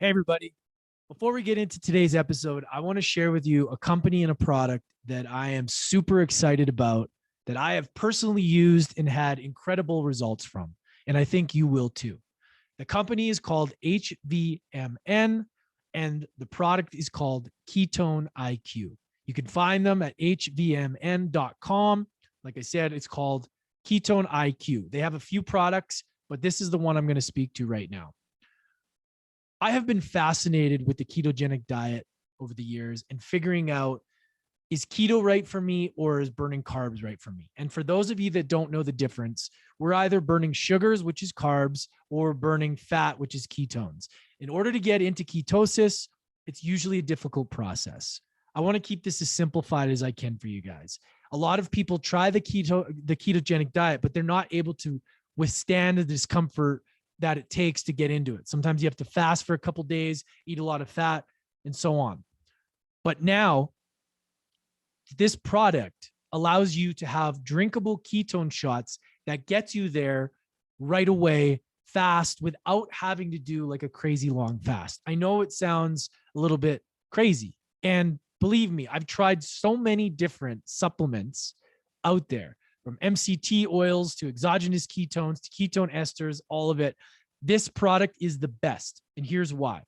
Hey, everybody. Before we get into today's episode, I want to share with you a company and a product that I am super excited about, that I have personally used and had incredible results from. And I think you will too. The company is called HVMN, and the product is called Ketone IQ. You can find them at hvmn.com. Like I said, it's called Ketone IQ. They have a few products, but this is the one I'm going to speak to right now. I have been fascinated with the ketogenic diet over the years and figuring out, is keto right for me or is burning carbs right for me? And for those of you that don't know the difference, we're either burning sugars, which is carbs, or burning fat, which is ketones. In order to get into ketosis, it's usually a difficult process. I want to keep this as simplified as I can for you guys. A lot of people try the ketogenic diet, but they're not able to withstand the discomfort that it takes to get into it. Sometimes you have to fast for a couple of days, eat a lot of fat, and so on. But now, this product allows you to have drinkable ketone shots that gets you there right away, fast, without having to do like a crazy long fast. I know it sounds a little bit crazy. And believe me, I've tried so many different supplements out there, from MCT oils to exogenous ketones to ketone esters, all of it. This product is the best. And here's why.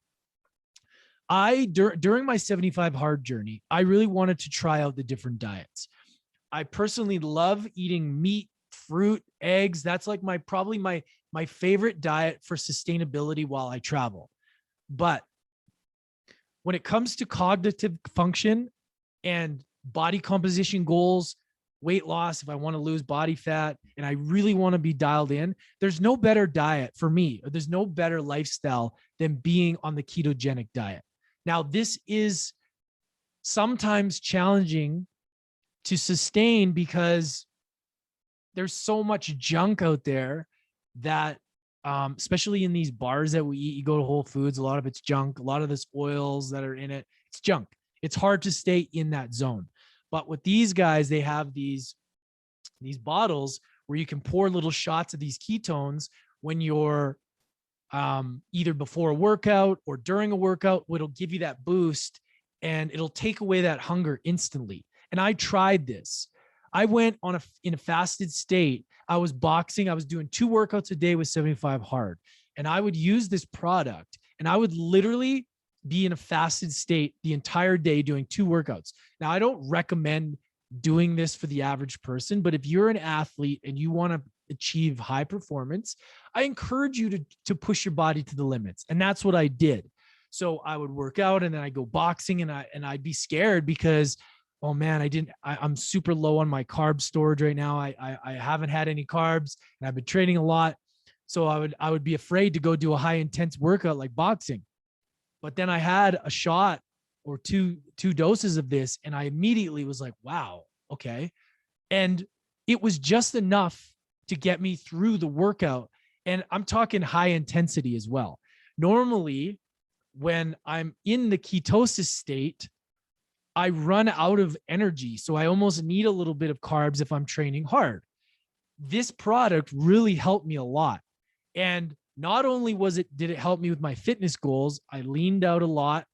During my 75 hard journey, I really wanted to try out the different diets. I personally love eating meat, fruit, eggs. That's like probably my favorite diet for sustainability while I travel. But when it comes to cognitive function and body composition goals, weight loss, if I want to lose body fat and I really want to be dialed in, there's no better diet for me, or there's no better lifestyle than being on the ketogenic diet. Now, this is sometimes challenging to sustain because there's so much junk out there that, especially in these bars that we eat, you go to Whole Foods, a lot of it's junk, a lot of this oils that are in it, it's junk. It's hard to stay in that zone. But with these guys, they have these bottles where you can pour little shots of these ketones when you're either before a workout or during a workout. It'll give you that boost and it'll take away that hunger instantly. And I tried this. I went in a fasted state. I was boxing. I was doing 2 workouts a day with 75 hard. And I would use this product and I would literally be in a fasted state the entire day doing 2 workouts. Now, I don't recommend doing this for the average person, but if you're an athlete and you want to achieve high performance, I encourage you to push your body to the limits. And that's what I did. So I would work out and then I go boxing and I'd be scared because, oh man, I'm super low on my carb storage right now. I haven't had any carbs and I've been training a lot. So I would be afraid to go do a high intense workout like boxing. But then I had a shot or two doses of this and I immediately was like, wow, okay. And it was just enough to get me through the workout. And I'm talking high intensity as well. Normally, when I'm in the ketosis state, I run out of energy. So I almost need a little bit of carbs if I'm training hard. This product really helped me a lot. And not only did it help me with my fitness goals, I leaned out a lot,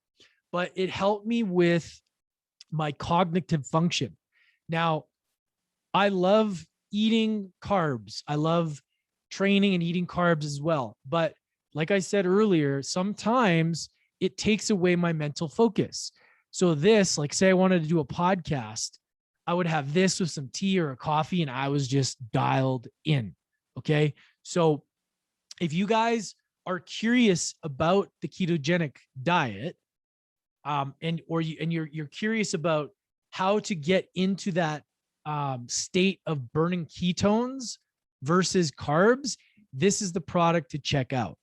but it helped me with my cognitive function. Now, I love eating carbs. I love training and eating carbs as well. But like I said earlier, sometimes it takes away my mental focus. So this, like say I wanted to do a podcast, I would have this with some tea or a coffee and I was just dialed in. Okay. So if you guys are curious about the ketogenic diet, you're curious about how to get into that state of burning ketones versus carbs, this is the product to check out.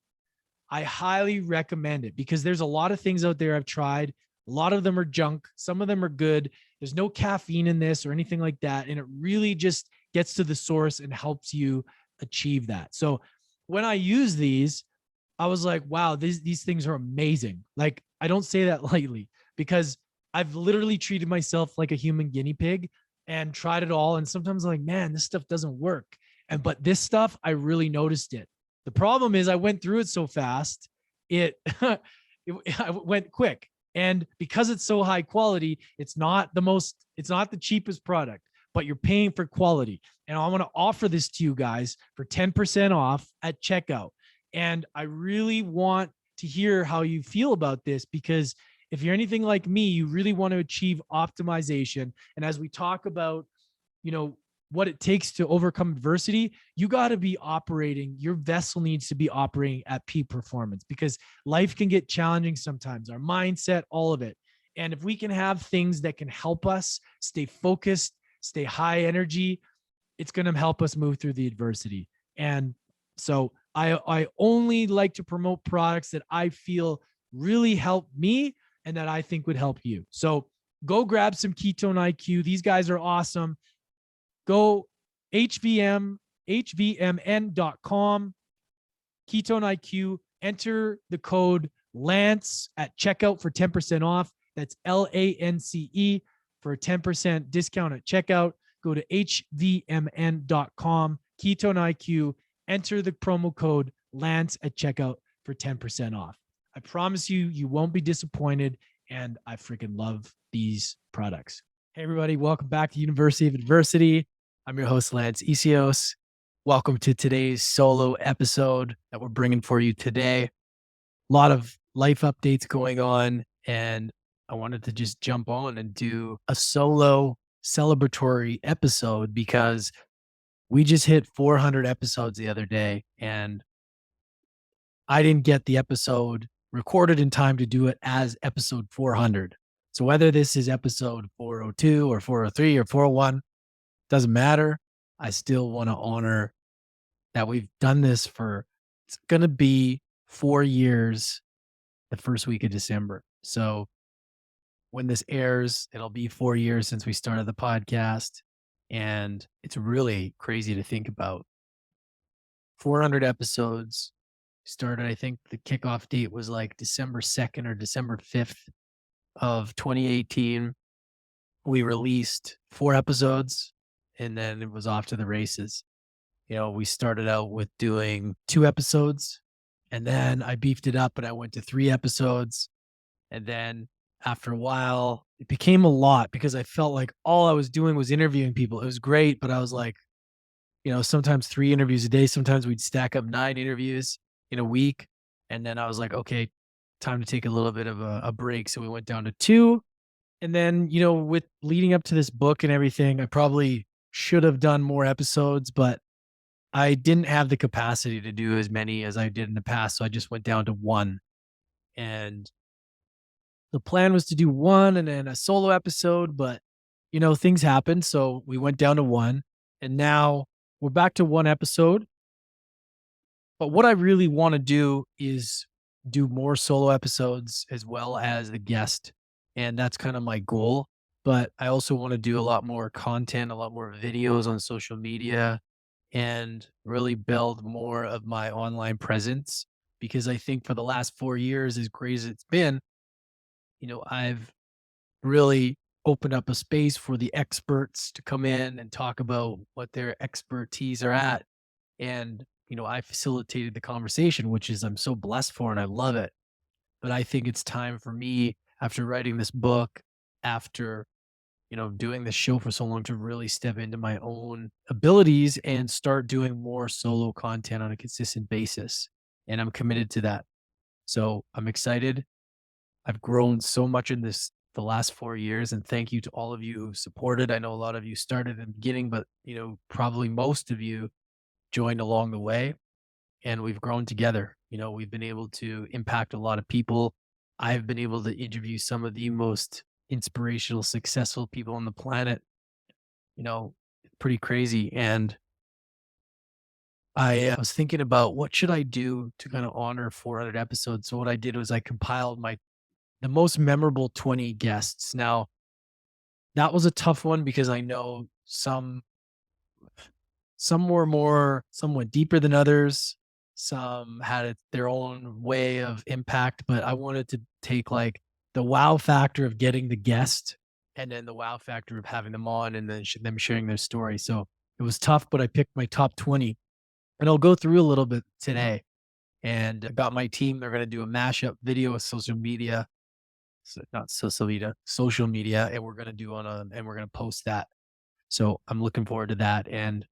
I highly recommend it because there's a lot of things out there I've tried. A lot of them are junk. Some of them are good. There's no caffeine in this or anything like that. And it really just gets to the source and helps you achieve that. So when I use these, I was like, wow, these things are amazing. Like, I don't say that lightly because I've literally treated myself like a human guinea pig and tried it all. And sometimes I'm like, man, this stuff doesn't work. But this stuff, I really noticed it. The problem is I went through it so fast. it went quick. And because it's so high quality, it's not the cheapest product, but you're paying for quality. And I want to offer this to you guys for 10% off at checkout. And I really want to hear how you feel about this, because if you're anything like me, you really want to achieve optimization. And as we talk about, you know, what it takes to overcome adversity, you got to be operating, your vessel needs to be operating at peak performance, because life can get challenging sometimes, our mindset, all of it. And if we can have things that can help us stay focused, stay high energy, it's going to help us move through the adversity. And so I only like to promote products that I feel really help me and that I think would help you. So go grab some Ketone IQ. These guys are awesome. Go HVMN.com, Ketone IQ, enter the code Lance at checkout for 10% off. That's LANCE for a 10% discount at checkout. Go to HVMN.com, Ketone IQ, enter the promo code Lance at checkout for 10% off. I promise you, you won't be disappointed. And I freaking love these products. Hey, everybody. Welcome back to University of Adversity. I'm your host, Lance Essihos. Welcome to today's solo episode that we're bringing for you today. A lot of life updates going on, and I wanted to just jump on and do a solo celebratory episode because we just hit 400 episodes the other day, and I didn't get the episode recorded in time to do it as episode 400. So whether this is episode 402 or 403 or 401, doesn't matter. I still want to honor that we've done this for, it's going to be 4 years the first week of December. So when this airs, it'll be 4 years since we started the podcast. And it's really crazy to think about. 400 episodes started, I think the kickoff date was like December 2nd or December 5th of 2018. We released 4 episodes and then it was off to the races. You know, we started out with doing 2 episodes and then I beefed it up and I went to 3 episodes. And then after a while, it became a lot because I felt like all I was doing was interviewing people. It was great, but I was like, you know, sometimes 3 interviews a day. Sometimes we'd stack up 9 interviews in a week. And then I was like, okay, time to take a little bit of a break. So we went down to 2. And then, you know, with leading up to this book and everything, I probably should have done more episodes, but I didn't have the capacity to do as many as I did in the past. So I just went down to 1. And the plan was to do 1 and then a solo episode, but, you know, things happened. So we went down to 1 and now we're back to 1 episode. But what I really want to do is do more solo episodes as well as a guest. And that's kind of my goal. But I also want to do a lot more content, a lot more videos on social media, and really build more of my online presence. Because I think for the last 4 years, as great as it's been, you know, I've really opened up a space for the experts to come in and talk about what their expertise are at. And, you know, I facilitated the conversation, which is I'm so blessed for and I love it. But I think it's time for me, after writing this book, after, you know, doing this show for so long, to really step into my own abilities and start doing more solo content on a consistent basis. And I'm committed to that. So I'm excited. I've grown so much in the last 4 years, and thank you to all of you who supported. I know a lot of you started in the beginning, but, you know, probably most of you joined along the way, and we've grown together. You know, we've been able to impact a lot of people. I've been able to interview some of the most inspirational, successful people on the planet. You know, pretty crazy. And I was thinking about what should I do to kind of honor 400 episodes. So what I did was I compiled the most memorable 20 guests. Now, that was a tough one because I know some were more, some went deeper than others. Some had their own way of impact, but I wanted to take like the wow factor of getting the guest and then the wow factor of having them on and then them sharing their story. So it was tough, but I picked my top 20 and I'll go through a little bit today. And I got my team. They're going to do a mashup video with social media. So not social media. And we're going to do and we're going to post that. So I'm looking forward to that. And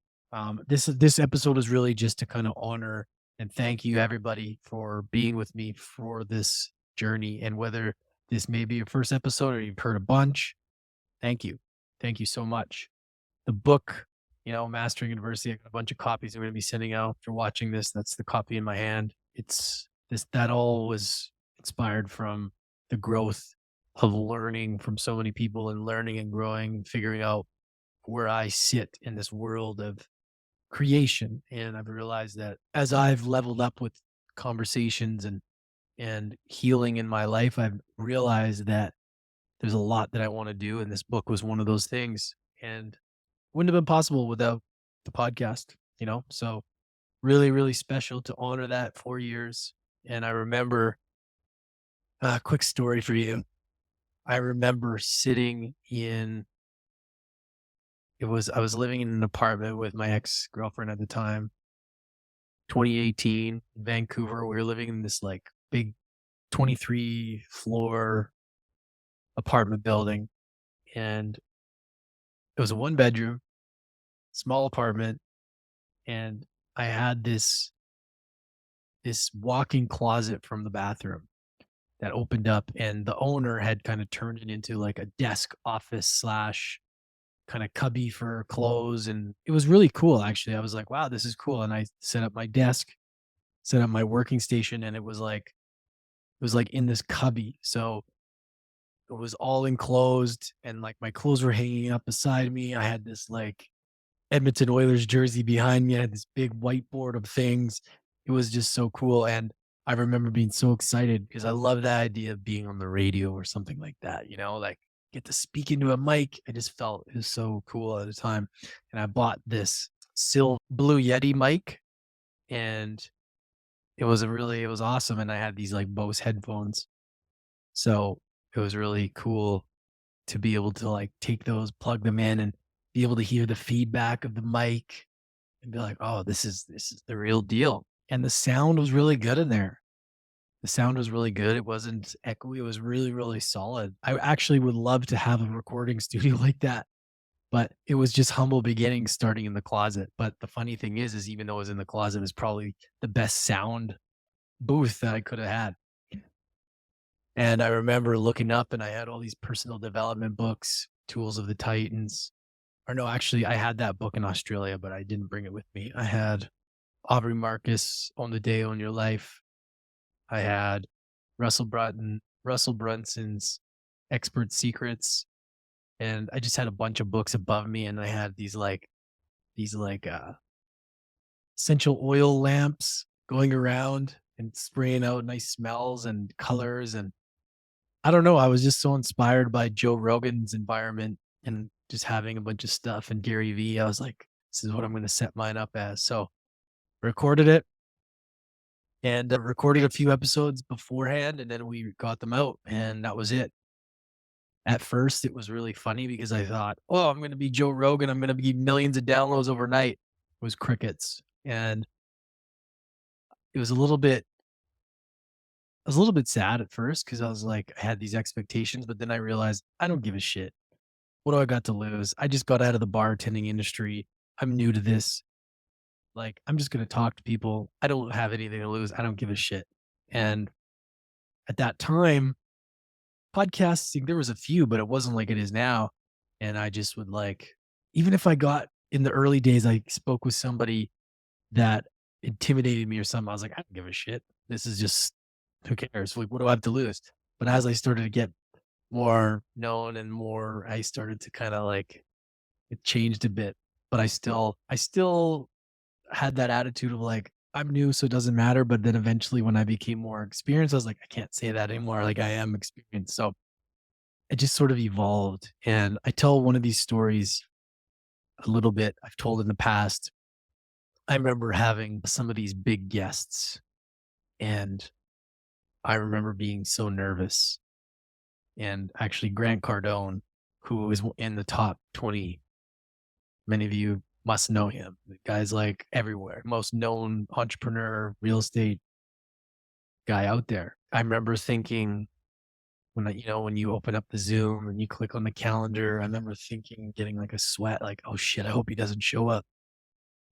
this episode is really just to kind of honor and thank you everybody for being with me for this journey. And whether this may be your first episode or you've heard a bunch, thank you. Thank you so much. The book, Mastering Adversity, I got a bunch of copies I'm going to be sending out. If you're watching this, that's the copy in my hand. That all was inspired from the growth of learning from so many people and learning and growing, figuring out where I sit in this world of creation. And I've realized that as I've leveled up with conversations and healing in my life, I've realized that there's a lot that I want to do. And this book was one of those things. And wouldn't have been possible without the podcast. So really, really special to honor that 4 years. And I remember a quick story for you. I remember sitting in I was living in an apartment with my ex-girlfriend at the time, 2018, Vancouver. We were living in this like big 23 floor apartment building. And it was a one bedroom, small apartment. And I had this walk-in closet from the bathroom that opened up, and the owner had kind of turned it into like a desk office slash kind of cubby for clothes. And it was really cool, actually. I was like, wow, this is cool. And I set up my desk, set up my working station, and it was like in this cubby. So it was all enclosed, and like my clothes were hanging up beside me. I had this like Edmonton Oilers jersey behind me. I had this big whiteboard of things. It was just so cool. And I remember being so excited because I love that idea of being on the radio or something like that, like get to speak into a mic. I just felt it was so cool at the time. And I bought this Blue Yeti mic, and it was awesome. And I had these like Bose headphones. So it was really cool to be able to like take those, plug them in, and be able to hear the feedback of the mic and be like, "Oh, this is the real deal." And the sound was really good in there. The sound was really good. It wasn't echoey. It was really, really solid. I actually would love to have a recording studio like that, but it was just humble beginnings starting in the closet. But the funny thing is even though it was in the closet, it was probably the best sound booth that I could have had. And I remember looking up and I had all these personal development books, Tools of the Titans. Or no, actually, I had that book in Australia, but I didn't bring it with me. I had Aubrey Marcus, Own the Day, Own Your Life. I had Russell Brunson's Expert Secrets. And I just had a bunch of books above me, and I had these essential oil lamps going around and spraying out nice smells and colors. And I don't know, I was just so inspired by Joe Rogan's environment and just having a bunch of stuff, and Gary Vee. I was like, this is what I'm going to set mine up as. So recorded it and recorded a few episodes beforehand, and then we got them out, and that was it. At first, it was really funny because I thought, oh, I'm going to be Joe Rogan. I'm going to be millions of downloads overnight. It was crickets. And it was a little bit, I was a little bit sad at first because I was like, I had these expectations, but then I realized I don't give a shit. What do I got to lose? I just got out of the bartending industry. I'm new to this. Like, I'm just going to talk to people. I don't have anything to lose. I don't give a shit. And at that time, podcasting, there was a few, but it wasn't like it is now. And I just would like, even if I got in the early days, I spoke with somebody that intimidated me or something, I was like, I don't give a shit. This is just, who cares? Like, what do I have to lose? But as I started to get more known and more, I started to kind of like, it changed a bit, but I still had that attitude of like, I'm new, so it doesn't matter. But then eventually when I became more experienced, I was like, I can't say that anymore. Like I am experienced. So it just sort of evolved. And I tell one of these stories a little bit I've told in the past. I remember having some of these big guests, and I remember being so nervous. And actually Grant Cardone, who is in the top 20, many of you must know him. The guy's like everywhere, most known entrepreneur, real estate guy out there. I remember thinking when you open up the Zoom and you click on the calendar, I remember thinking, getting like a sweat, like, oh shit, I hope he doesn't show up.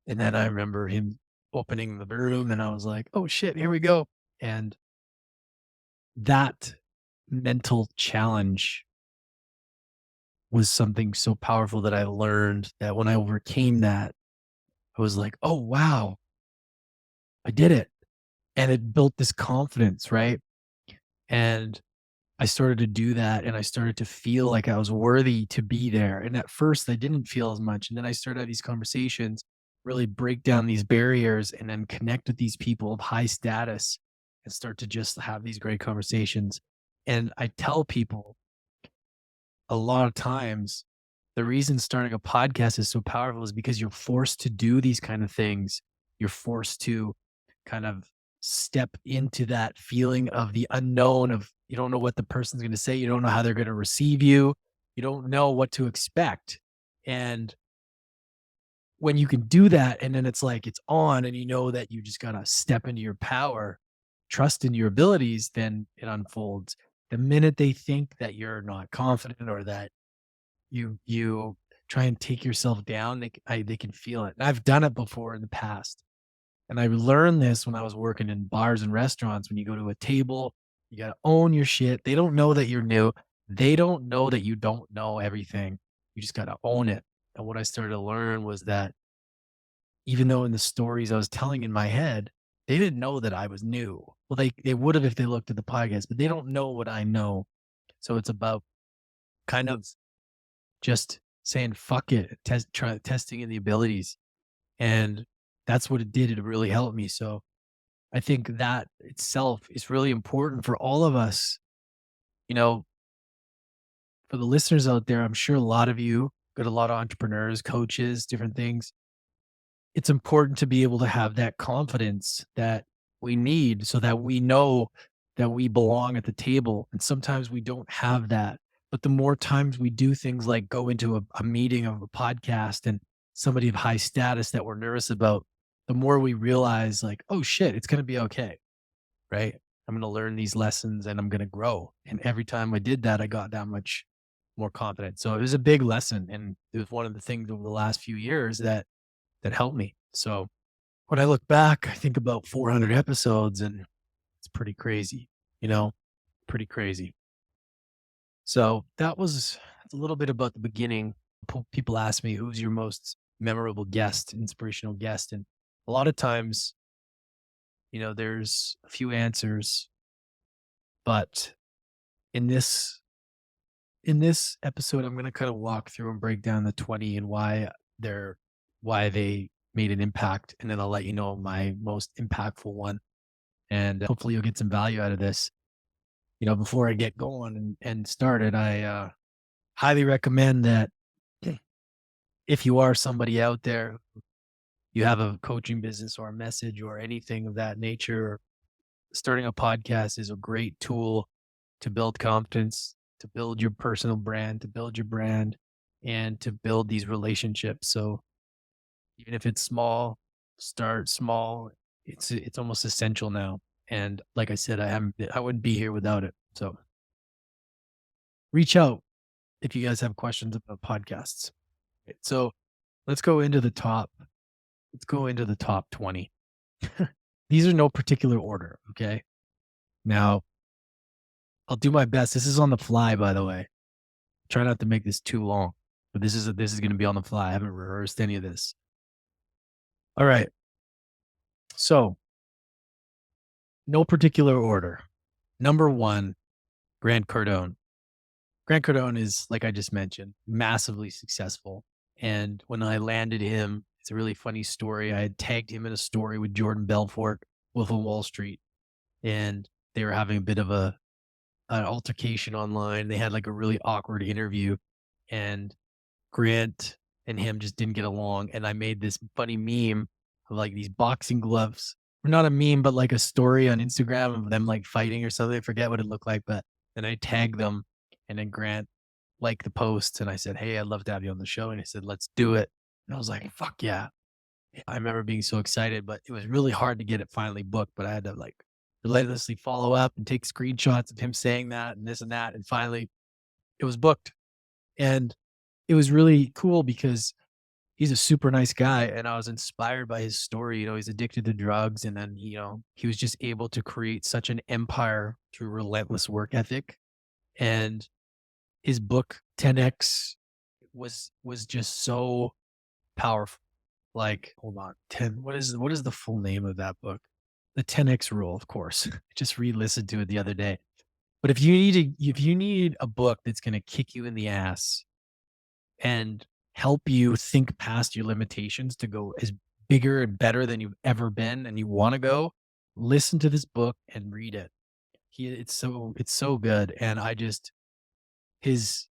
And then I remember him opening the room and I was like, oh shit, here we go. And that mental challenge was something so powerful that I learned that when I overcame that, I was like, oh wow, I did it. And it built this confidence, right? And I started to do that and I started to feel like I was worthy to be there. And at first I didn't feel as much. And then I started to have these conversations, really break down these barriers and then connect with these people of high status and start to just have these great conversations. And I tell people a lot of times the reason starting a podcast is so powerful is because you're forced to do these kind of things. You're forced to kind of step into that feeling of the unknown of you don't know what the person's going to say. You don't know how they're going to receive you. You don't know what to expect. And when you can do that, and then it's like it's on, and you know that you just got to step into your power, trust in your abilities, then it unfolds. The minute they think that you're not confident or that you try and take yourself down, they can feel it. And I've done it before in the past. And I learned this when I was working in bars and restaurants. When you go to a table, you got to own your shit. They don't know that you're new. They don't know that you don't know everything. You just got to own it. And what I started to learn was that even though in the stories I was telling in my head, they didn't know that I was new. Well, they would have if they looked at the podcast, but they don't know what I know. So it's about kind of just saying, fuck it, testing in the abilities. And that's what it did. It really helped me. So I think that itself is really important for all of us. You know, for the listeners out there, I'm sure a lot of you got a lot of entrepreneurs, coaches, different things. It's important to be able to have that confidence that we need so that we know that we belong at the table. And sometimes we don't have that. But the more times we do things like go into a meeting of a podcast and somebody of high status that we're nervous about, the more we realize like, oh shit, it's going to be okay. Right. I'm going to learn these lessons and I'm going to grow. And every time I did that, I got that much more confident. So it was a big lesson. And it was one of the things over the last few years that helped me. So when I look back, I think about 400 episodes and it's pretty crazy, pretty crazy. So that's a little bit about the beginning. People ask me, who's your most memorable guest, inspirational guest? And a lot of times, there's a few answers, but in this episode, I'm going to kind of walk through and break down the 20 and why they made an impact. And then I'll let you know my most impactful one. And hopefully you'll get some value out of this. Before I get going and started, I highly recommend that if you are somebody out there, you have a coaching business or a message or anything of that nature, starting a podcast is a great tool to build confidence, to build your personal brand, to build your brand, and to build these relationships. So even if it's small, start small. It's almost essential now. And like I said, I wouldn't be here without it. So reach out if you guys have questions about podcasts. Okay, so let's go into the top 20. These are no particular order. Okay. Now I'll do my best. This is on the fly, by the way. Try not to make this too long, but this is going to be on the fly. I haven't rehearsed any of this. All right. So no particular order. Number 1, Grant Cardone. Grant Cardone is, like I just mentioned, massively successful. And when I landed him, it's a really funny story. I had tagged him in a story with Jordan Belfort, Wolf of Wall Street, and they were having a bit of an altercation online. They had like a really awkward interview, and Grant and him just didn't get along. And I made this funny meme of like these boxing gloves. Not a meme, but like a story on Instagram of them like fighting or something. I forget what it looked like, but then I tagged them, and then Grant liked the post, and I said, "Hey, I'd love to have you on the show." And he said, "Let's do it." And I was like, "Fuck yeah." I remember being so excited, but it was really hard to get it finally booked, but I had to like relentlessly follow up and take screenshots of him saying that and this and that. And finally it was booked. And it was really cool because he's a super nice guy, and I was inspired by his story. He's addicted to drugs, and then, he was just able to create such an empire through relentless work ethic. And his book 10X was just so powerful. Like, hold on, 10, what is the full name of that book? The 10X rule, of course. I just re-listened to it the other day. But if you need a book that's going to kick you in the ass and help you think past your limitations to go as bigger and better than you've ever been and you want to go, listen to this book and read it. It's so good. And his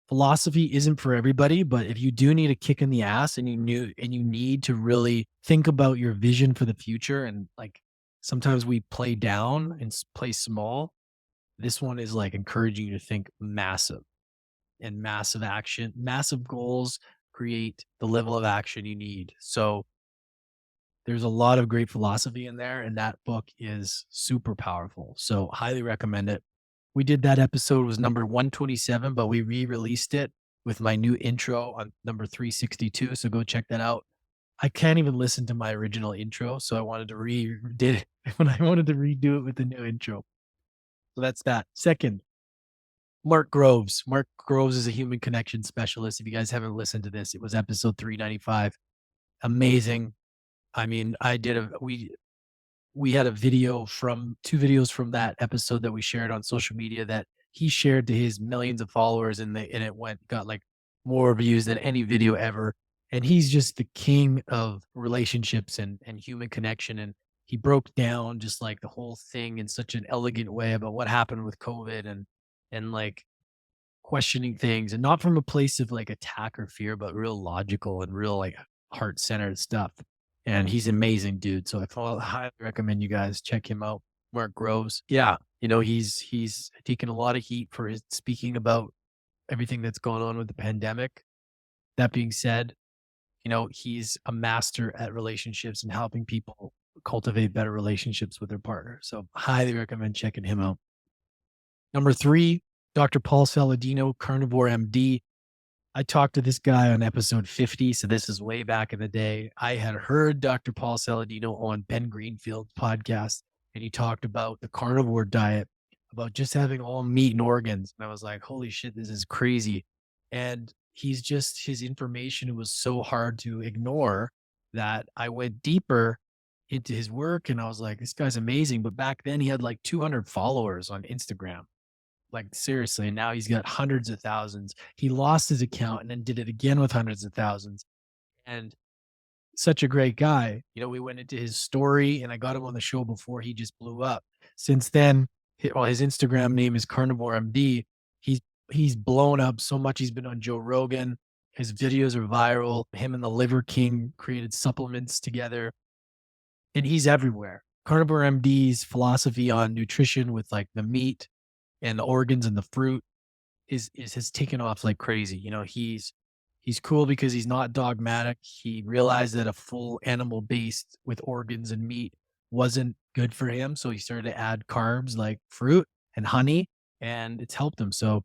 philosophy isn't for everybody, but if you do need a kick in the ass and you need to really think about your vision for the future, and like sometimes we play down and play small, this one is like encouraging you to think massive. And massive action, massive goals create the level of action you need. So there's a lot of great philosophy in there, and that book is super powerful. So highly recommend it. We did that episode, was number 127, but we re-released it with my new intro on number 362. So go check that out. I can't even listen to my original intro, so I wanted to redo it with the new intro. So that's that. Second, Mark Groves. Mark Groves is a human connection specialist. If you guys haven't listened to this, it was episode 395. Amazing. I mean, we had a video from 2 videos from that episode that we shared on social media that he shared to his millions of followers, and it got like more views than any video ever. And he's just the king of relationships and human connection. And he broke down just like the whole thing in such an elegant way about what happened with COVID and like questioning things, and not from a place of like attack or fear, but real logical and real like heart-centered stuff. And he's amazing, dude. So I highly recommend you guys check him out. Mark Groves. Yeah. He's taken a lot of heat for his speaking about everything that's going on with the pandemic. That being said, he's a master at relationships and helping people cultivate better relationships with their partner. So highly recommend checking him out. Number 3, Dr. Paul Saladino, Carnivore MD. I talked to this guy on episode 50. So this is way back in the day. I had heard Dr. Paul Saladino on Ben Greenfield's podcast, and he talked about the carnivore diet, about just having all meat and organs. And I was like, holy shit, this is crazy. And his information was so hard to ignore that I went deeper into his work, and I was like, this guy's amazing. But back then he had like 200 followers on Instagram. Like seriously, and now he's got hundreds of thousands. He lost his account and then did it again with hundreds of thousands. And such a great guy. We went into his story, and I got him on the show before he just blew up. Since then, his Instagram name is Carnivore MD. He's blown up so much. He's been on Joe Rogan. His videos are viral. Him and the Liver King created supplements together, and he's everywhere. Carnivore MD's philosophy on nutrition with like the meat and the organs and the fruit has taken off like crazy. He's cool because he's not dogmatic. He realized that a full animal based with organs and meat wasn't good for him. So he started to add carbs like fruit and honey, and it's helped him. So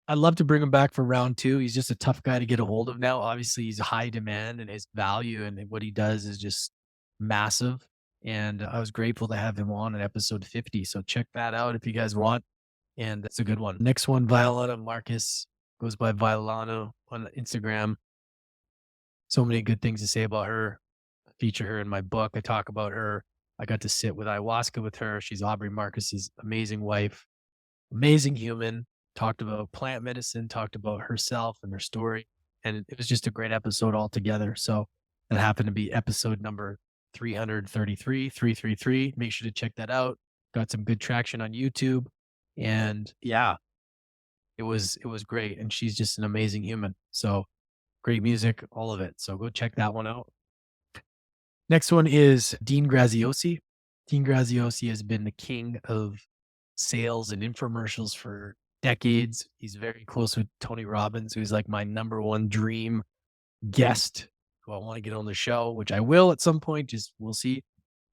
I'd love to bring him back for round 2. He's just a tough guy to get a hold of now. Obviously he's high demand, and his value and what he does is just massive. And I was grateful to have him on in episode 50. So check that out if you guys want. And it's a good one. Next one, Violana Marcus, goes by Violano on Instagram. So many good things to say about her. I feature her in my book. I talk about her. I got to sit with ayahuasca with her. She's Aubrey Marcus's amazing wife, amazing human. Talked about plant medicine, talked about herself and her story. And it was just a great episode altogether. So it happened to be episode number 333. Make sure to check that out. Got some good traction on YouTube. And yeah, it was great. And she's just an amazing human. So great music, all of it. So go check that one out. Next one is Dean Graziosi. Dean Graziosi has been the king of sales and infomercials for decades. He's very close with Tony Robbins, who's like my number one dream guest who I want to get on the show, which I will at some point, just we'll see.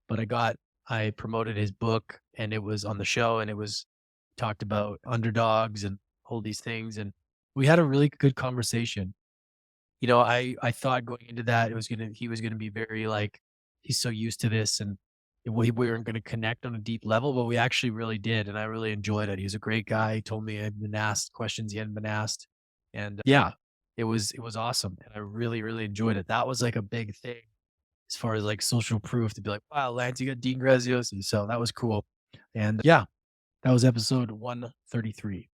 But I got I promoted his book, and it was on the show, and it was talked about underdogs and all these things. And we had a really good conversation. I thought going into that he was gonna be very like, he's so used to this, and we weren't gonna connect on a deep level, but we actually really did, and I really enjoyed it. He's a great guy. He told me I'd been asked questions he hadn't been asked, and yeah, it was awesome, and I really really enjoyed it. That was like a big thing as far as like social proof to be like, wow, Lance, you got Dean Graziosi, so that was cool, and yeah, that was episode 133.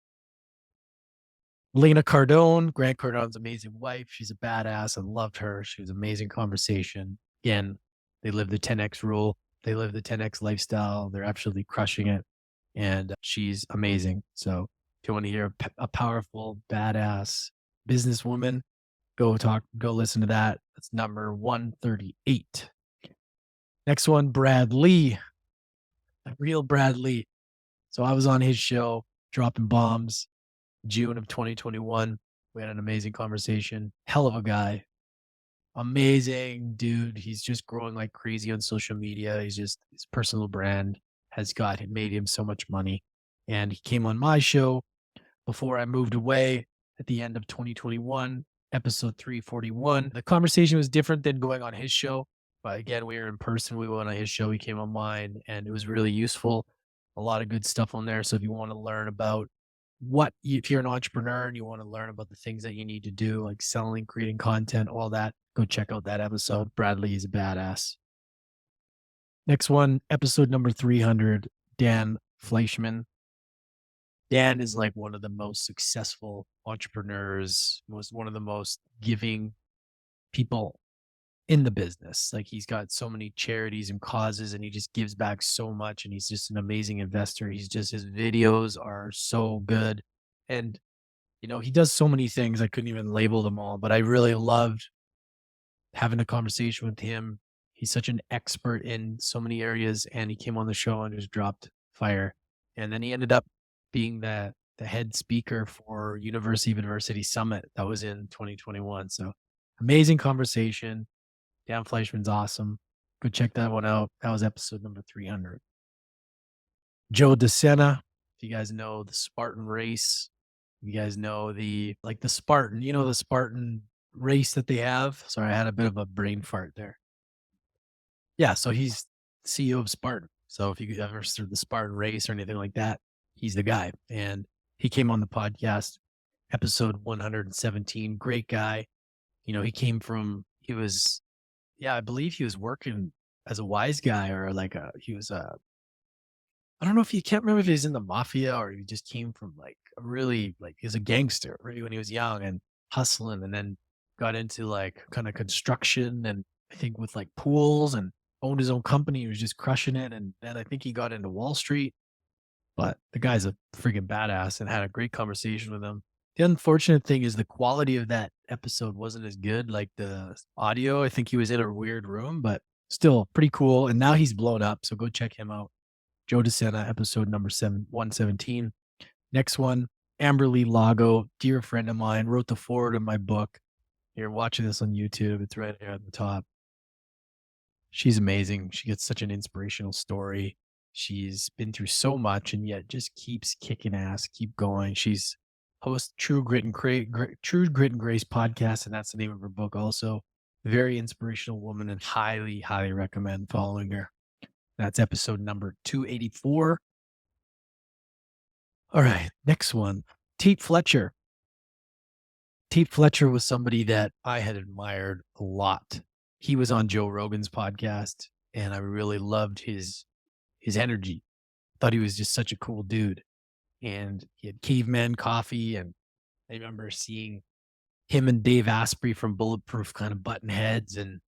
Lena Cardone, Grant Cardone's amazing wife. She's a badass. I loved her. She was amazing conversation. Again, they live the 10X rule. They live the 10X lifestyle. They're absolutely crushing it. And she's amazing. So if you want to hear a powerful, badass businesswoman, go listen to that. That's number 138. Next one, Brad Lee. A real Brad Lee. So I was on his show, dropping bombs. June of 2021. We had an amazing conversation. Hell of a guy. Amazing dude. He's just growing like crazy on social media. His personal brand has made him so much money. And he came on my show before I moved away at the end of 2021, episode 341. The conversation was different than going on his show. But again, we were in person. We went on his show. He came on mine, and it was really useful. A lot of good stuff on there. So if you want to learn about if you're an entrepreneur and you want to learn about the things that you need to do, like selling, creating content, all that, go check out that episode. Bradley is a badass. Next one, episode number 300, Dan Fleischman. Dan is like one of the most successful entrepreneurs, one of the most giving people in the business. Like, he's got so many charities and causes, and he just gives back so much, and he's just an amazing investor. His videos are so good. And, he does so many things. I couldn't even label them all, but I really loved having a conversation with him. He's such an expert in so many areas, and he came on the show and just dropped fire. And then he ended up being the head speaker for University Summit that was in 2021. So amazing conversation. Dan Fleischman's awesome. Go check that one out. That was episode number 300. Joe DeSena, if you guys know the Spartan race, you guys know the Spartan, the Spartan race that they have. Sorry, I had a bit of a brain fart there. Yeah, so he's CEO of Spartan. So if you ever heard the Spartan race or anything like that, he's the guy. And he came on the podcast, episode 117. Great guy. I believe he was working as a wise guy, or I don't know if you can't remember if he was in the mafia or he just came from he was a gangster right when he was young and hustling, and then got into like kind of construction, and I think with like pools, and owned his own company. He was just crushing it. And then I think he got into Wall Street, but the guy's a freaking badass, and had a great conversation with him. The unfortunate thing is the quality of that episode wasn't as good. Like the audio, I think he was in a weird room, but still pretty cool. And now he's blown up. So go check him out. Joe DeSena, episode number 117. Next one, Amberly Lago, dear friend of mine, wrote the foreword of my book. You're watching this on YouTube. It's right there at the top. She's amazing. She gets such an inspirational story. She's been through so much, and yet just keeps kicking ass, keep going. She's host True Grit and Grace podcast, and that's the name of her book also. Very inspirational woman, and highly, highly recommend following her. That's episode number 284. All right, next one, Tate Fletcher. Tate Fletcher was somebody that I had admired a lot. He was on Joe Rogan's podcast, and I really loved his energy. Thought he was just such a cool dude. And he had caveman coffee, and I remember seeing him and Dave Asprey from Bulletproof kind of button heads, and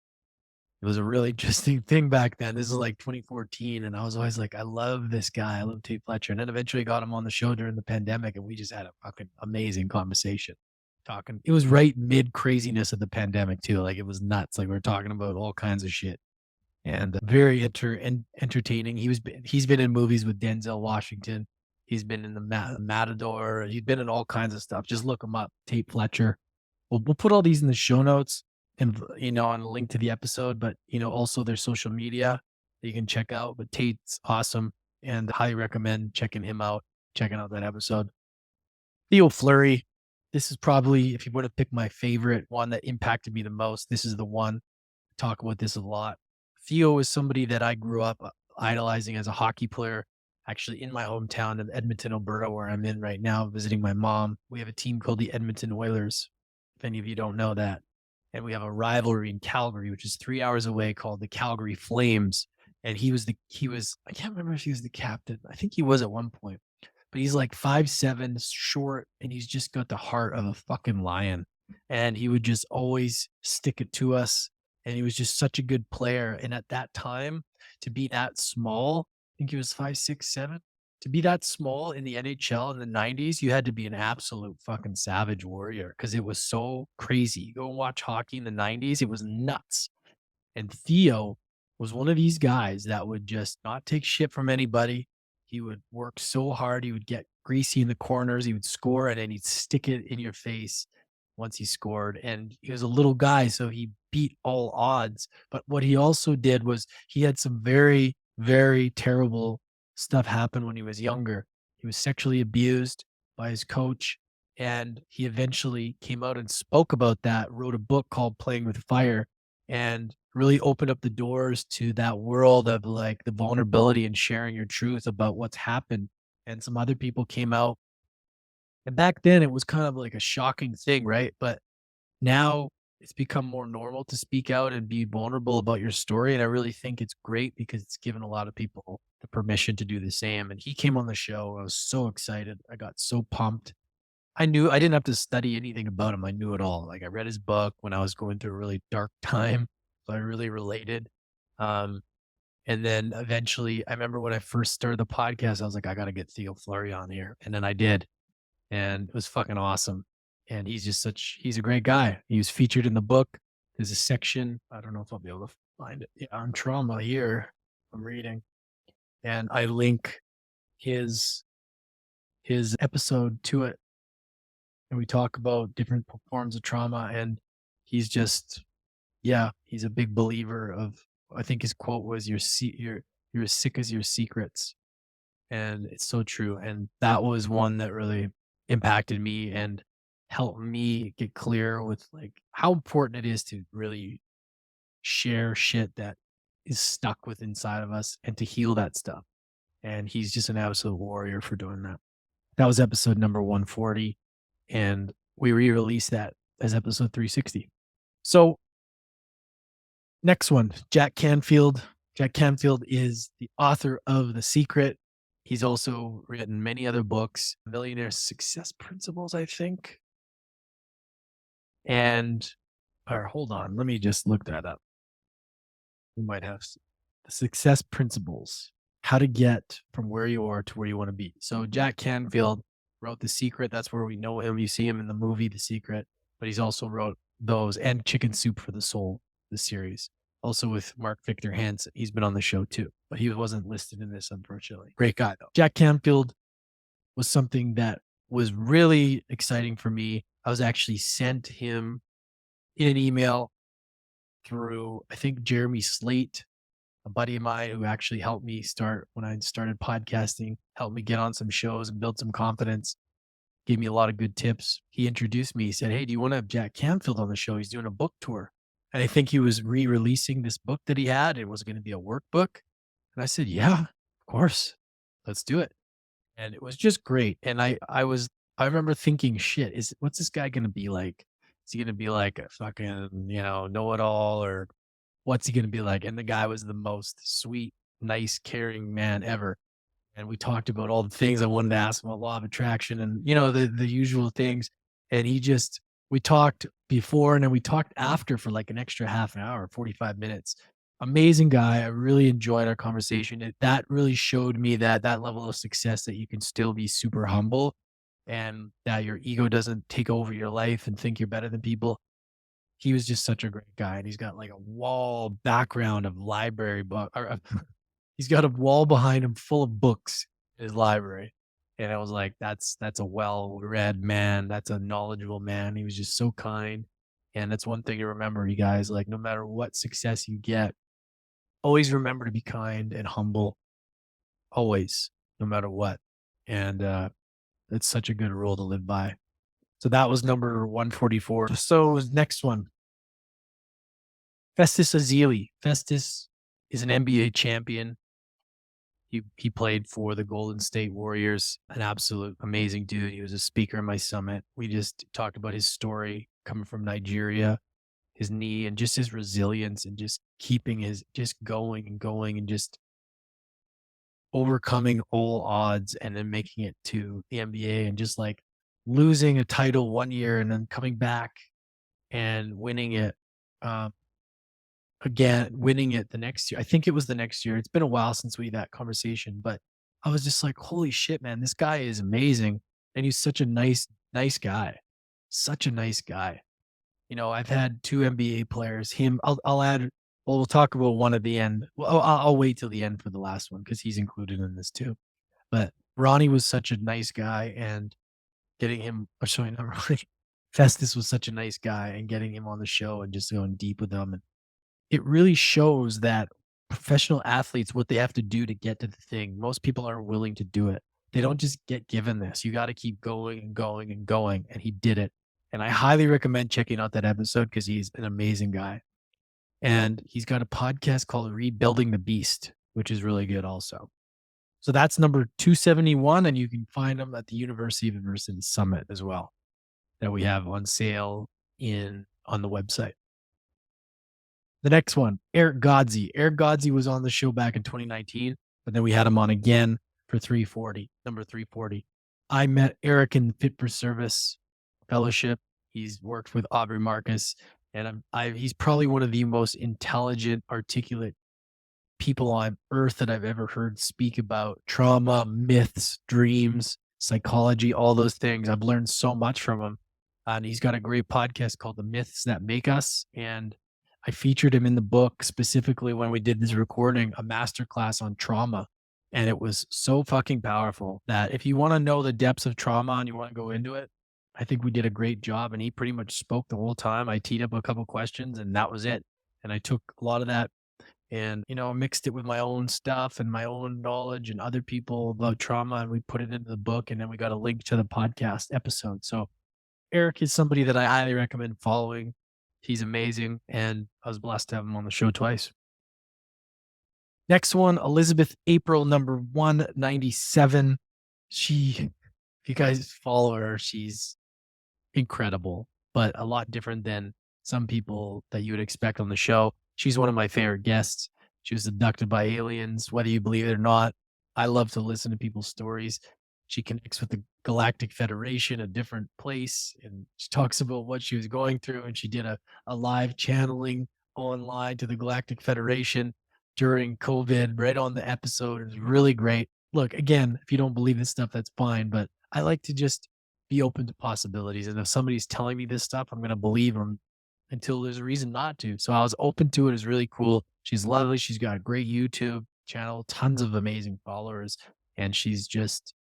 it was a really interesting thing back then. This is like 2014, and I was always like, I love this guy. I love Tate Fletcher. And then eventually got him on the show during the pandemic, and we just had a fucking amazing conversation. It was right mid craziness of the pandemic too. Like, it was nuts. Like, we were talking about all kinds of shit, and very entertaining. He's been in movies with Denzel Washington. He's been in the Matador. He's been in all kinds of stuff. Just look him up, Tate Fletcher. We'll put all these in the show notes, and and a link to the episode, but also their social media. that you can check out. But Tate's awesome, and highly recommend checking him out, checking out that episode. Theo Fleury. This is probably, if you were to pick my favorite one that impacted me the most, this is the one. I talk about this a lot. Theo is somebody that I grew up idolizing as a hockey player, actually in my hometown of Edmonton, Alberta, where I'm in right now, visiting my mom. We have a team called the Edmonton Oilers, if any of you don't know that. And we have a rivalry in Calgary, which is 3 hours away, called the Calgary Flames. And I can't remember if he was the captain. I think he was at one point, but he's like 5'7", short, and he's just got the heart of a fucking lion. And he would just always stick it to us. And he was just such a good player. And at that time, to be that small, I think he was 5'6", 5'7". To be that small in the NHL in the 90s, you had to be an absolute fucking savage warrior, because it was so crazy. You go and watch hockey in the 90s, it was nuts. And Theo was one of these guys that would just not take shit from anybody. He would work so hard. He would get greasy in the corners. He would score, and then he'd stick it in your face once he scored. And he was a little guy, so he beat all odds. But what he also did was he had some very, very terrible stuff happen when he was younger. He was sexually abused by his coach, and he eventually came out and spoke about that, wrote a book called Playing with Fire, and really opened up the doors to that world of like the vulnerability and sharing your truth about what's happened. And some other people came out. And back then it was kind of like a shocking thing, right? But now it's become more normal to speak out and be vulnerable about your story. And I really think it's great because it's given a lot of people the permission to do the same. And he came on the show. I was so excited. I got so pumped. I knew I didn't have to study anything about him. I knew it all. Like, I read his book when I was going through a really dark time, so I really related. Um, and then eventually, I remember when I first started the podcast, I was like, I got to get Theo Fleury on here, and then I did, and it was fucking awesome. And he's a great guy. He was featured in the book. There's a section, I don't know if I'll be able to find it, yeah, on trauma here. I'm reading, and I link his episode to it, and we talk about different forms of trauma. And he's just, yeah, he's a big believer of, I think his quote was, you're as sick as your secrets. And it's so true. And that was one that really impacted me and helped me get clear with like how important it is to really share shit that is stuck with inside of us and to heal that stuff. And he's just an absolute warrior for doing that. That was episode number 140. And we re-released that as episode 360. So next one, Jack Canfield. Jack Canfield is the author of The Secret. He's also written many other books, Millionaire Success Principles, I think. And, or hold on, let me just look that up. We might have The Success Principles, how to get from where you are to where you want to be. So Jack Canfield wrote The Secret. That's where we know him. You see him in the movie The Secret, but he's also wrote those and Chicken Soup for the Soul, the series. Also with Mark Victor Hansen. He's been on the show too, but he wasn't listed in this, unfortunately. Great guy though. Jack Canfield was something that was really exciting for me. I was actually sent him in an email through, I think, Jeremy Slate, a buddy of mine who actually helped me start when I started podcasting, helped me get on some shows and build some confidence, gave me a lot of good tips. He introduced me. He said, hey, do you want to have Jack Canfield on the show? He's doing a book tour. And I think he was re-releasing this book that he had. It was going to be a workbook. And I said, yeah, of course. Let's do it. And it was just great. And I remember thinking, shit, what's this guy going to be like? Is he going to be like a fucking, know-it-all, or what's he going to be like? And the guy was the most sweet, nice, caring man ever. And we talked about all the things I wanted to ask him about law of attraction and, the usual things. And we talked before and then we talked after for like an extra half an hour, 45 minutes. Amazing guy. I really enjoyed our conversation. That really showed me that level of success, that you can still be super humble and that your ego doesn't take over your life and think you're better than people. He was just such a great guy. And he's got like a wall background of library book. He's got a wall behind him full of books in his library. And I was like, that's a well-read man. That's a knowledgeable man. He was just so kind. And that's one thing to remember, you guys, like no matter what success you get, always remember to be kind and humble, always, no matter what. And it's such a good rule to live by. So that was number 144. So next one, Festus Ezeli. Festus is an NBA champion. He played for the Golden State Warriors, an absolute amazing dude. He was a speaker in my summit. We just talked about his story coming from Nigeria, his knee, and just his resilience and just keeping his just going and going and just overcoming all odds and then making it to the NBA and just like losing a title one year and then coming back and winning it. Again, winning it the next year. I think it was the next year. It's been a while since we had that conversation, but I was just like, holy shit, man, this guy is amazing. And he's such a nice guy. Such a nice guy. You know, I've had two NBA players, him, I'll add, well, we'll talk about one at the end. Well, I'll wait till the end for the last one because he's included in this too. But Ronnie was such a nice guy and getting him, or sorry, not Ronnie, Festus was such a nice guy and getting him on the show and just going deep with him. And it really shows that professional athletes, what they have to do to get to the thing. Most people aren't willing to do it. They don't just get given this. You got to keep going and going and going. And he did it. And I highly recommend checking out that episode because he's an amazing guy. And he's got a podcast called Rebuilding the Beast, which is really good also. So that's number 271. And you can find them at the University of Adversity Summit as well, that we have on sale on the website. The next one, Eric Godsey. Eric Godsey was on the show back in 2019, but then we had him on again for 340, number 340. I met Eric in Fit for Service Fellowship. He's worked with Aubrey Marcus, and he's probably one of the most intelligent, articulate people on earth that I've ever heard speak about trauma, myths, dreams, psychology, all those things. I've learned so much from him. And he's got a great podcast called The Myths That Make Us. And I featured him in the book specifically when we did this recording, a masterclass on trauma. And it was so fucking powerful that if you want to know the depths of trauma and you want to go into it, I think we did a great job. And he pretty much spoke the whole time. I teed up a couple questions and that was it. And I took a lot of that and, you know, mixed it with my own stuff and my own knowledge and other people about trauma. And we put it into the book and then we got a link to the podcast episode. So Eric is somebody that I highly recommend following. He's amazing, and I was blessed to have him on the show twice. Next one, Elizabeth April, number 197. If you guys follow her, she's incredible, but a lot different than some people that you would expect on the show. She's one of my favorite guests. She was abducted by aliens, whether you believe it or not. I love to listen to people's stories. She connects with the Galactic Federation, a different place, and she talks about what she was going through. And she did a live channeling online to the Galactic Federation during COVID, right on the episode. It was really great. Look, again, if you don't believe this stuff, that's fine. But I like to just be open to possibilities. And if somebody's telling me this stuff, I'm going to believe them until there's a reason not to. So I was open to it. It's really cool. She's lovely. She's got a great YouTube channel, tons of amazing followers, and she's just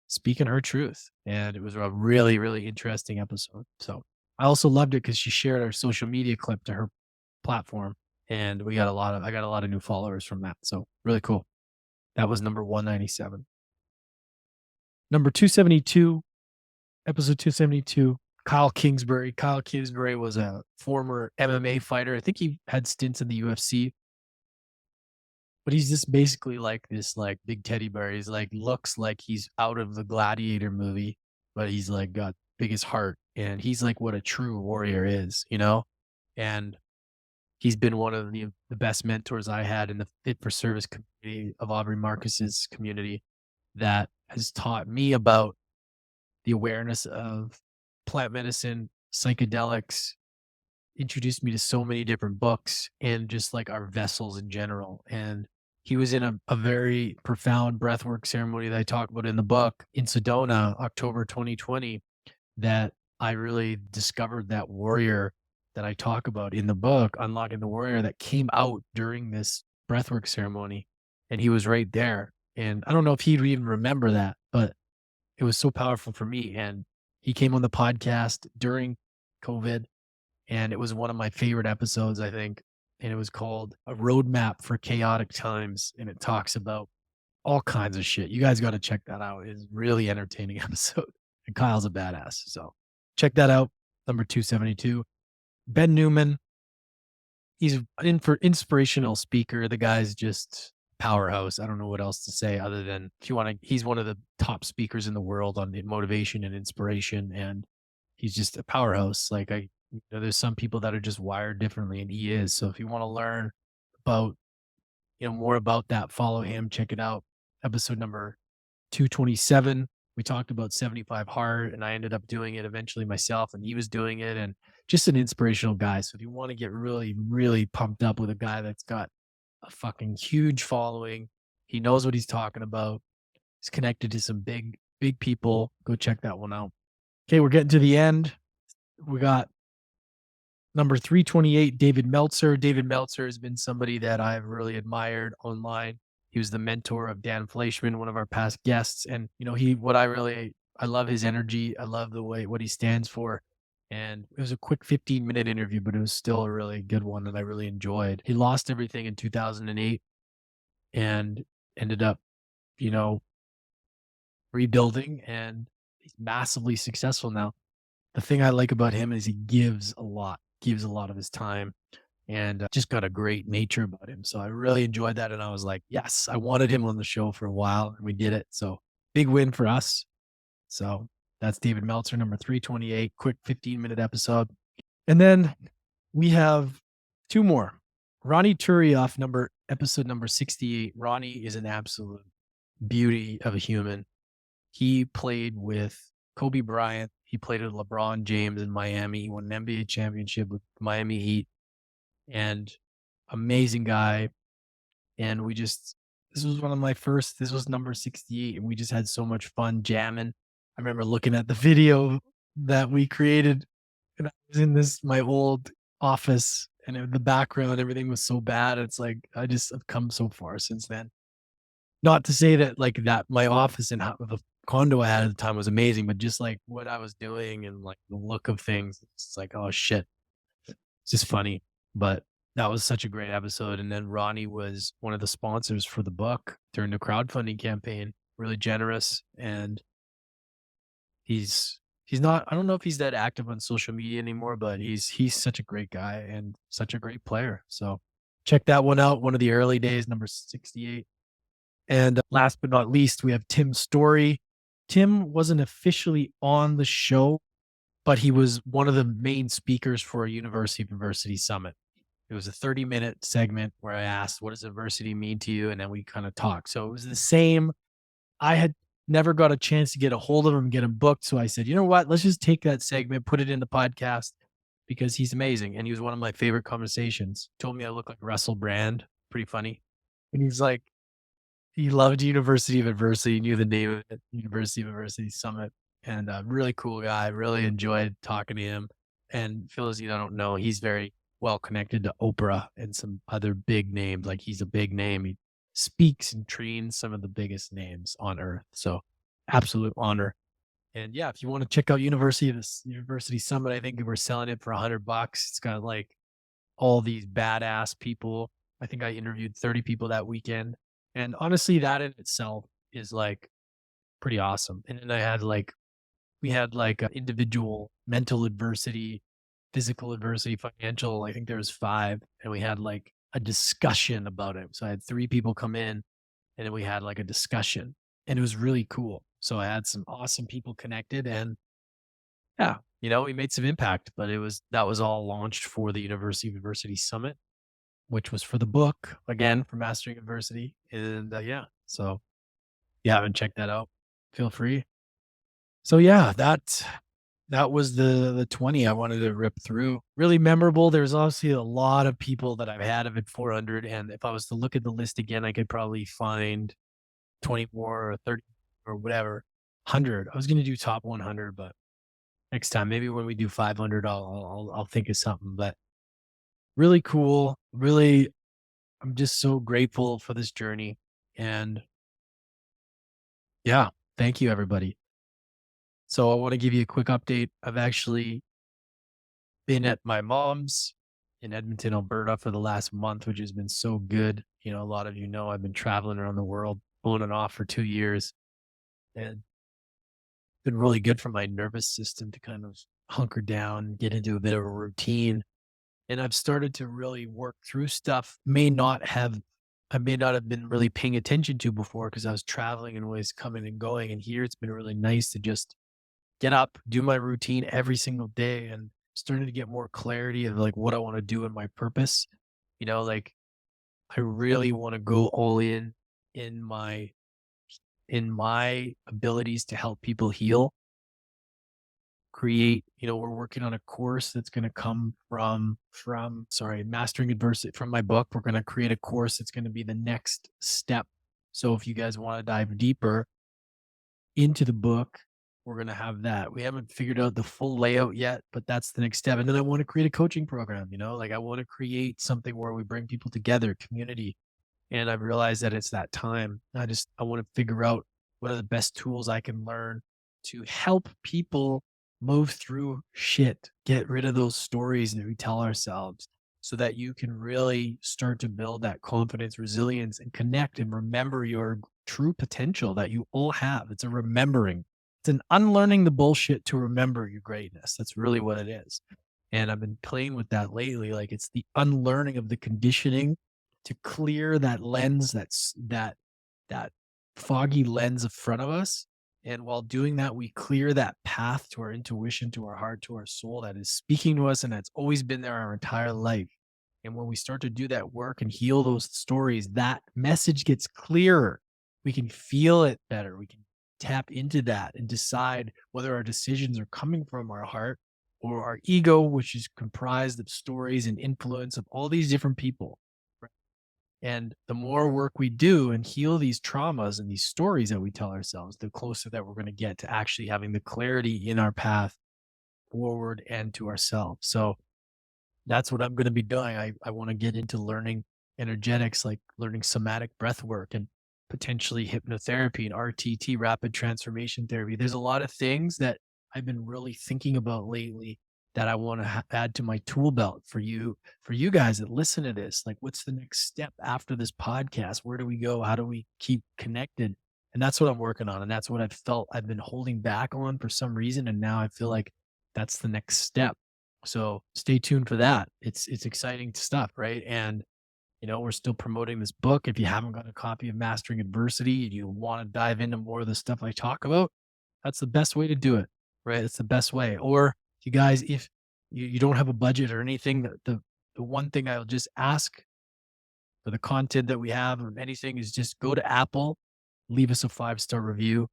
speaking her truth. And it was a really, really interesting episode. So I also loved it because she shared our social media clip to her platform. And I got a lot of new followers from that. So really cool. That was number 197. Number 272, episode 272, Kyle Kingsbury. Kyle Kingsbury was a former MMA fighter. I think he had stints in the UFC. But he's just basically like this like big teddy bear. He's like looks like he's out of the Gladiator movie, but he's like got biggest heart. And he's like what a true warrior is, you know? And he's been one of the best mentors I had in the Fit for Service community of Aubrey Marcus's community that has taught me about the awareness of plant medicine, psychedelics, introduced me to so many different books and just like our vessels in general. And he was in a very profound breathwork ceremony that I talk about in the book in Sedona, October 2020, that I really discovered that warrior that I talk about in the book, Unlocking the Warrior, that came out during this breathwork ceremony. And he was right there. And I don't know if he'd even remember that, but it was so powerful for me. And he came on the podcast during COVID. And it was one of my favorite episodes, I think. and it was called A Roadmap for Chaotic Times. And it talks about all kinds of shit. You guys got to check that out. It's really entertaining episode. And Kyle's a badass. So check that out. Number 272. Ben Newman. He's in for inspirational speaker. The guy's just powerhouse. I don't know what else to say other than if you want to, he's one of the top speakers in the world on motivation and inspiration. And he's just a powerhouse. Like there's some people that are just wired differently and he is. So if you want to learn about, more about that, follow him, check it out. Episode number 227. We talked about 75 hard and I ended up doing it eventually myself and he was doing it and just an inspirational guy. So if you want to get really, really pumped up with a guy that's got a fucking huge following, he knows what he's talking about. He's connected to some big, big people. Go check that one out. Okay, we're getting to the end. We got number 328, David Meltzer. David Meltzer has been somebody that I've really admired online. He was the mentor of Dan Fleischman, one of our past guests. And, I love his energy. I love what he stands for. And it was a quick 15-minute interview, but it was still a really good one that I really enjoyed. He lost everything in 2008 and ended up, rebuilding, and he's massively successful now. The thing I like about him is he gives a lot of his time and just got a great nature about him. So I really enjoyed that. And I was like, yes, I wanted him on the show for a while and we did it. So big win for us. So that's David Meltzer, number 328, quick 15-minute episode. And then we have two more. Ronnie Turioff, episode number 68. Ronnie is an absolute beauty of a human. He played with Kobe Bryant. He played with LeBron James in Miami. He won an NBA championship with Miami Heat. And amazing guy. And this was number 68. And we just had so much fun jamming. I remember looking at the video that we created and I was in my old office and the background, everything was so bad. It's like, I've come so far since then. Not to say that my office and the condo I had at the time was amazing, but just like what I was doing and like the look of things, it's like, oh shit, it's just funny. But that was such a great episode. And then Ronnie was one of the sponsors for the book during the crowdfunding campaign, really generous. And he's not, I don't know if he's that active on social media anymore, but he's such a great guy and such a great player. So check that one out. One of the early days, number 68. And last but not least, we have Tim Story. Tim wasn't officially on the show, but he was one of the main speakers for a University Summit. It was a 30-minute segment where I asked, what does adversity mean to you? And then we kind of talked. So it was the same. I had never got a chance to get a hold of him, get him booked. So I said, you know what? Let's just take that segment, put it in the podcast because he's amazing. And he was one of my favorite conversations. Told me I look like Russell Brand. Pretty funny. And he's like, he loved University of Adversity, knew the name of it, University of Adversity Summit. And a really cool guy. Really enjoyed talking to him. And for those of you that don't know, he's very well connected to Oprah and some other big names. Like he's a big name. He speaks and trains some of the biggest names on earth. So absolute honor. And yeah, if you want to check out University Summit, I think we're selling it for $100. It's got like all these badass people. I think I interviewed 30 people that weekend. And honestly, that in itself is like pretty awesome. And then we had individual mental adversity, physical adversity, financial. I think there was 5, and we had like a discussion about it. So I had 3 people come in, and then we had like a discussion, and it was really cool. So I had some awesome people connected, and yeah, we made some impact. But that was all launched for the University of Adversity Summit, which was for the book, again, for Mastering Adversity. And yeah, so if you haven't checked that out, feel free. So yeah, that was the 20 I wanted to rip through. Really memorable. There's obviously a lot of people that I've had of it 400. And if I was to look at the list again, I could probably find 20 more or 30 or whatever. 100. I was going to do top 100, but next time, maybe when we do 500, I'll think of something. But really cool. Really, I'm just so grateful for this journey. And yeah, thank you, everybody. So I want to give you a quick update. I've actually been at my mom's in Edmonton, Alberta for the last month, which has been so good. You know, a lot of you know I've been traveling around the world, on and off for 2 years, and been really good for my nervous system to kind of hunker down, get into a bit of a routine. And I've started to really work through stuff I may not have been really paying attention to before because I was traveling and always coming and going. And here it's been really nice to just get up, do my routine every single day, and starting to get more clarity of like what I want to do and my purpose. You know, like I really want to go all in my abilities to help people heal, create, we're working on a course that's going to come from mastering adversity from my book. We're going to create a course that's going to be the next step. So if you guys want to dive deeper into the book, we're going to have that. We haven't figured out the full layout yet, but that's the next step. And then I want to create a coaching program, like I want to create something where we bring people together, community. And I've realized that it's that time. I want to figure out what are the best tools I can learn to help people move through shit, get rid of those stories that we tell ourselves so that you can really start to build that confidence, resilience, and connect and remember your true potential that you all have. It's a remembering. It's an unlearning the bullshit to remember your greatness. That's really what it is. And I've been playing with that lately. Like it's the unlearning of the conditioning to clear that lens, that foggy lens in front of us. And while doing that, we clear that path to our intuition, to our heart, to our soul that is speaking to us and that's always been there our entire life. And when we start to do that work and heal those stories, that message gets clearer. We can feel it better. We can tap into that and decide whether our decisions are coming from our heart or our ego, which is comprised of stories and influence of all these different people. And the more work we do and heal these traumas and these stories that we tell ourselves, the closer that we're going to get to actually having the clarity in our path forward and to ourselves. So that's what I'm going to be doing. I want to get into learning energetics, like learning somatic breath work and potentially hypnotherapy and RTT, rapid transformation therapy. There's a lot of things that I've been really thinking about lately that I want to add to my tool belt for you guys that listen to this. Like, what's the next step after this podcast? Where do we go? How do we keep connected? And that's what I'm working on. And that's what I've felt I've been holding back on for some reason. And now I feel like that's the next step. So stay tuned for that. It's exciting stuff, right? And we're still promoting this book. If you haven't got a copy of Mastering Adversity and you want to dive into more of the stuff I talk about, that's the best way to do it, right? It's the best way. Or you guys, if you don't have a budget or anything, the one thing I'll just ask for the content that we have or anything is just go to Apple, leave us a 5-star review.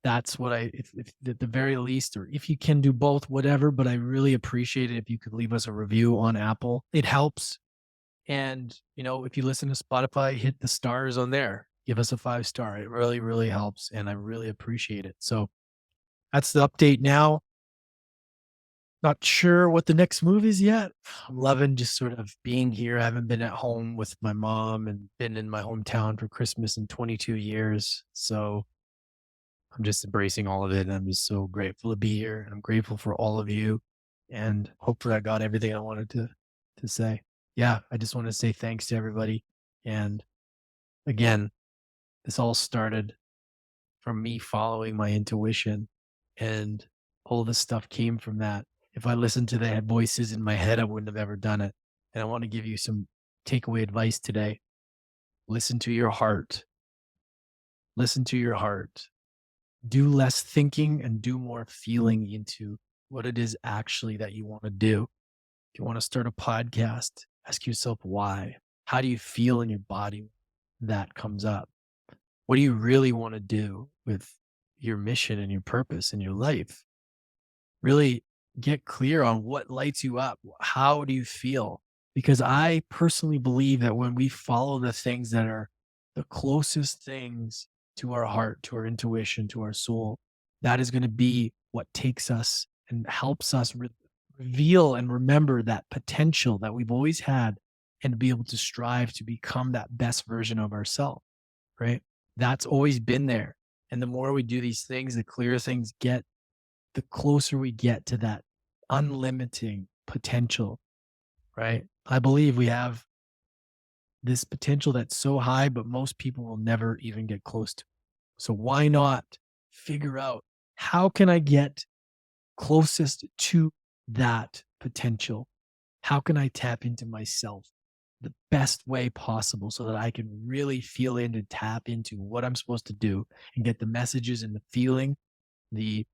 That's what if at the very least, or if you can do both, whatever, but I really appreciate it if you could leave us a review on Apple. It helps. And, if you listen to Spotify, hit the stars on there, give us a 5-star. It really, really helps. And I really appreciate it. So that's the update now. Not sure what the next move is yet. I'm loving just sort of being here. I haven't been at home with my mom and been in my hometown for Christmas in 22 years. So I'm just embracing all of it. And I'm just so grateful to be here. And I'm grateful for all of you. And hopefully I got everything I wanted to say. Yeah, I just want to say thanks to everybody. And again, this all started from me following my intuition, and all this stuff came from that. If I listened to the voices in my head, I wouldn't have ever done it. And I want to give you some takeaway advice today. Listen to your heart. Listen to your heart. Do less thinking and do more feeling into what it is actually that you want to do. If you want to start a podcast, ask yourself why. How do you feel in your body? That comes up. What do you really want to do with your mission and your purpose in your life? Really get clear on what lights you up. How do you feel? Because I personally believe that when we follow the things that are the closest things to our heart, to our intuition, to our soul, that is going to be what takes us and helps us reveal and remember that potential that we've always had and be able to strive to become that best version of ourselves, right? That's always been there. And the more we do these things, the clearer things get, the closer we get to that unlimiting potential, right? I believe we have this potential that's so high, but most people will never even get close to. So why not figure out how can I get closest to that potential? How can I tap into myself the best way possible so that I can really feel in and tap into what I'm supposed to do and get the messages and the feeling, the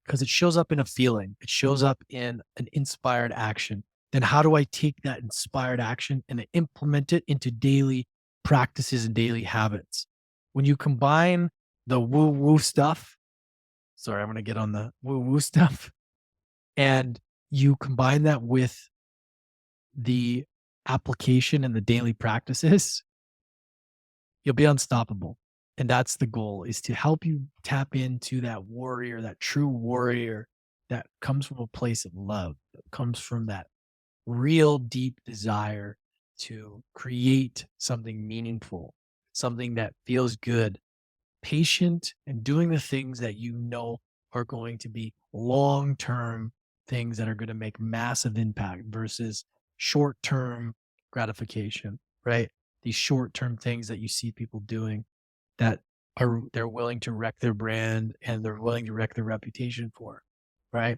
because it shows up in a feeling, it shows up in an inspired action. Then how do I take that inspired action and implement it into daily practices and daily habits? When you combine the woo woo stuff, sorry, I'm going to get on the woo woo stuff, and you combine that with the application and the daily practices, you'll be unstoppable. And that's the goal, is to help you tap into that warrior, that true warrior that comes from a place of love, that comes from that real deep desire to create something meaningful, something that feels good, patient, and doing the things that you know are going to be long term things that are going to make massive impact versus short term gratification, right? These short term things that you see people doing that they're willing to wreck their brand and they're willing to wreck their reputation for, right?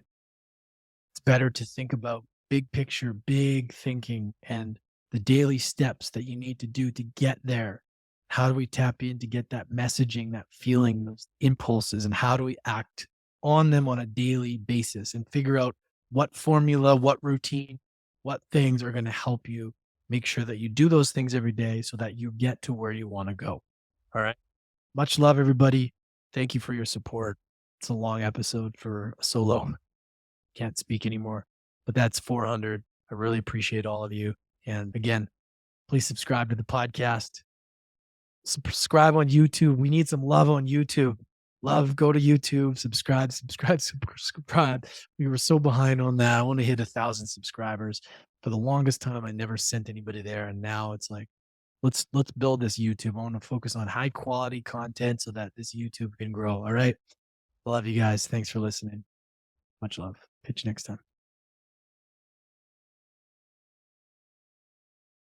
It's better to think about big picture, big thinking, and the daily steps that you need to do to get there. How do we tap in to get that messaging, that feeling, those impulses, and how do we act on them on a daily basis and figure out what formula, what routine, what things are going to help you make sure that you do those things every day so that you get to where you want to go. All right. Much love, everybody. Thank you for your support. It's a long episode for a solo. Can't speak anymore, but that's 400. I really appreciate all of you. And again, please subscribe to the podcast. Subscribe on YouTube. We need some love on YouTube. Love, go to YouTube, subscribe. We were so behind on that. I want to hit 1,000 subscribers. For the longest time, I never sent anybody there. And now it's like, let's build this YouTube. I want to focus on high quality content so that this YouTube can grow. All right. Love you guys. Thanks for listening. Much love. Pitch next time.